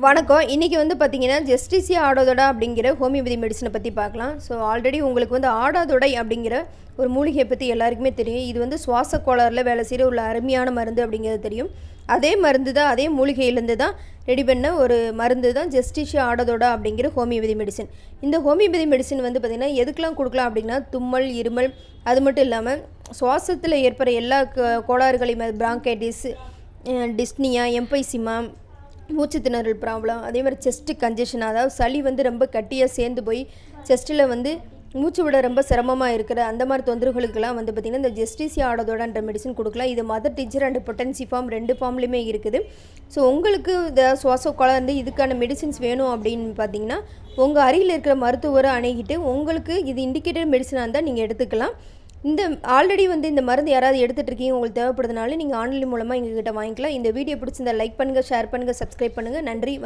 வணக்கம். இன்றைக்கி வந்து பார்த்திங்கன்னா ஜஸ்டிசியா ஆடாதொடா அப்படிங்கிற ஹோமியோபதி மெடிசனை பற்றி பார்க்கலாம். ஸோ ஆல்ரெடி உங்களுக்கு வந்து ஆடாதொடை அப்படிங்கிற ஒரு மூலிகையை பற்றி எல்லாருக்குமே தெரியும். இது வந்து சுவாச கோளாறில் வேலை செய்கிற ஒரு அருமையான மருந்து அப்படிங்கிறது தெரியும். அதே மருந்து தான், அதே மூலிகையிலேருந்து தான் ரெடி பண்ண ஒரு மருந்து தான் ஜஸ்டிசியா ஆடாதொடா அப்படிங்கிற ஹோமியோபதி மெடிசன். இந்த ஹோமியோபதி மெடிசன் வந்து பார்த்திங்கன்னா எதுக்கெலாம் கொடுக்கலாம் அப்படின்னா, தும்மல், இருமல், அது மட்டும் இல்லாமல் சுவாசத்தில் ஏற்படுற எல்லா கோளாறுகளையும், பிராங்கைட்டிஸ், டிஸ்னியா, எம்பைசிமா, மூச்சு திணறல் ப்ராப்ளம், அதே மாதிரி செஸ்ட்டு கன்ஜெஷன், அதாவது சளி வந்து ரொம்ப கட்டியாக சேர்ந்து போய் செஸ்ட்டில் வந்து மூச்சு விட ரொம்ப சிரமமாக இருக்கிற அந்த மாதிரி தொந்தரவுகளுக்கெல்லாம் வந்து பார்த்திங்கன்னா இந்த ஜஸ்டிசியா ஆடாதொடான்ற மெடிசன் கொடுக்கலாம். இது mother tincture and potency form 2 ஃபார்ம்லேயுமே இருக்குது. ஸோ உங்களுக்கு இந்த சுவாச கோளாறு இதுக்கான மெடிசின்ஸ் வேணும் அப்படின்னு பார்த்தீங்கன்னா உங்கள் அருகில் இருக்கிற மருத்துவரை அணுகிட்டு உங்களுக்கு இது இண்டிகேட்டட் மெடிசனாக இருந்தால் நீங்கள் எடுத்துக்கலாம். இந்த ஆல்ரெடி வந்து இந்த மருந்து யாராவது எடுத்துகிட்டு இருக்கீங்க, உங்களுக்கு தேவைப்படுறதுனால நீங்கள் ஆன்லைன் மூலமாக எங்ககிட்ட வாங்கிக்கலாம். இந்த வீடியோ பிடிச்சிருந்தா லைக் பண்ணுங்கள், ஷேர் பண்ணுங்கள், சப்ஸ்கிரைப் பண்ணுங்கள். நன்றி.